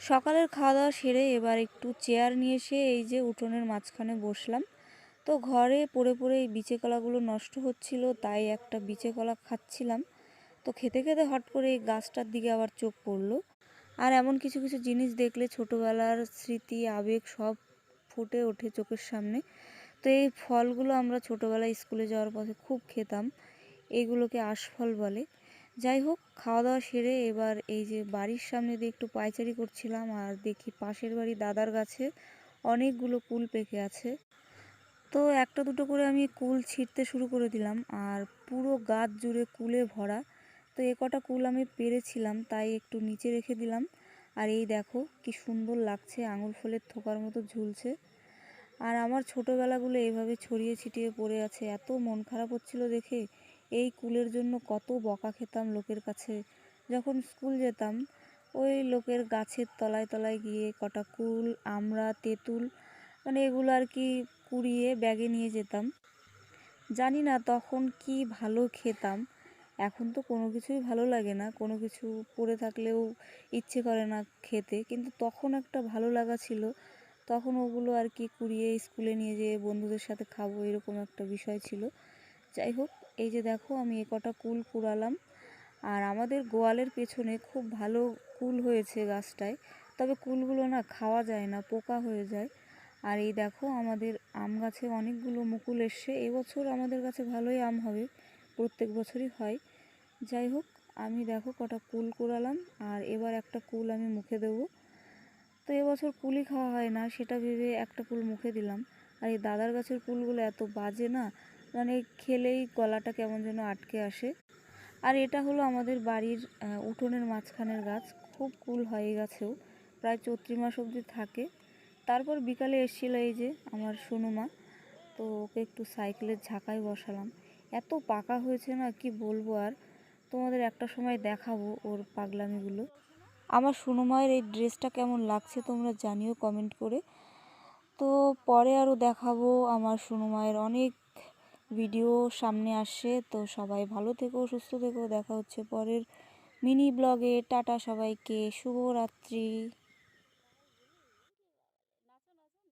সকালের খাওয়া দাওয়া সেরে এবার একটু চেয়ার নিয়ে এসে এই যে উঠোনের মাঝখানে বসলাম। তো ঘরে পড়ে পড়ে এই বিচে কলাগুলো নষ্ট হচ্ছিল, তাই একটা বিচে কলা খাচ্ছিলাম। তো খেতে খেতে হট করে এই গাছটার দিকে আবার চোখ পড়লো। আর এমন কিছু কিছু জিনিস দেখলে ছোটোবেলার স্মৃতি আবেগ সব ফুটে ওঠে চোখের সামনে। তো এই ফলগুলো আমরা ছোটোবেলায় স্কুলে যাওয়ার পথে খুব খেতাম। এইগুলোকে আশফল বলে। যাই হোক, খাওয়া দাওয়া সেরে এবার এই যে বাড়ির সামনে দিয়ে একটু পায়চারি করছিলাম, আর দেখি পাশের বাড়ি দাদার গাছে অনেকগুলো কুল পেকে আছে। তো একটা দুটো করে আমি কুল ছিঁড়তে শুরু করে দিলাম, আর পুরো গাছ জুড়ে কুলে ভরা। তো এ কটা কুল আমি পেরেছিলাম, তাই একটু নিচে রেখে দিলাম। আর এই দেখো কি সুন্দর লাগছে, আঙুর ফলের থোকার মতো ঝুলছে। আর আমার ছোটোবেলাগুলো এইভাবে ছড়িয়ে ছিটিয়ে পড়ে আছে, এত মন খারাপ হচ্ছিল দেখে। এই কুলের জন্য কত বকা খেতাম লোকের কাছে। যখন স্কুল যেতাম, ওই লোকের গাছের তলায় তলায় গিয়ে কটা কুল, আমড়া, তেঁতুল, মানে এগুলো আর কি কুড়িয়ে ব্যাগে নিয়ে যেতাম। জানি না তখন কি ভালো খেতাম। এখন তো কোনো কিছুই ভালো লাগে না, কোনো কিছু পড়ে থাকলেও ইচ্ছে করে না খেতে, কিন্তু তখন একটা ভালো লাগা ছিল। তখন ওগুলো আর কি কুড়িয়ে স্কুলে নিয়ে যেয়ে বন্ধুদের সাথে খাবো, এরকম একটা বিষয় ছিল। যাই হোক, এই যে দেখো আমি এ কটা কুল কুড়ালাম। আর আমাদের গোয়ালের পেছনে খুব ভালো কুল হয়েছে গাছটায়। তবে কুলগুলো না খাওয়া যায় না, পোকা হয়ে যায়। আর এই দেখো আমাদের আম গাছে অনেকগুলো মুকুল এসছে। এবছর আমাদের কাছে ভালোই আম হবে, প্রত্যেক বছরই হয়। যাই হোক, আমি দেখো কটা কুল কুড়ালাম, আর এবার একটা কুল আমি মুখে দেবো। তো এবছর কুলই খাওয়া হয় না, সেটা ভেবে একটা কুল মুখে দিলাম। আর এই দাদার গাছের কুলগুলো এত বাজে না, মানে খেলেই গলাটা কেমন যেন আটকে আসে। আর এটা হলো আমাদের বাড়ির উঠোনের মাঝখানের গাছ। খুব কুল হয় এই গাছেও, প্রায় চৈত্র মাস অবধি থাকে। তারপর বিকালে এসেছিল এই যে আমার সোনুমা, তো ওকে একটু সাইকেলের ঝাঁকায় বসালাম। এত পাকা হয়েছে না, কি বলবো আর। তোমাদের একটা সময় দেখাবো ওর পাগলামিগুলো। আমার সোনুমায়ের এই ড্রেসটা কেমন লাগছে তোমরা জানিও কমেন্ট করে। তো পরে আরও দেখাবো, আমার সোনুমায়ের অনেক ভিডিও সামনে আসছে। তো সবাই ভালো থেকো, সুস্থ থেকো, দেখা হচ্ছে পরের মিনি ব্লগে। টাটা সবাইকে, শুভরাত্রি।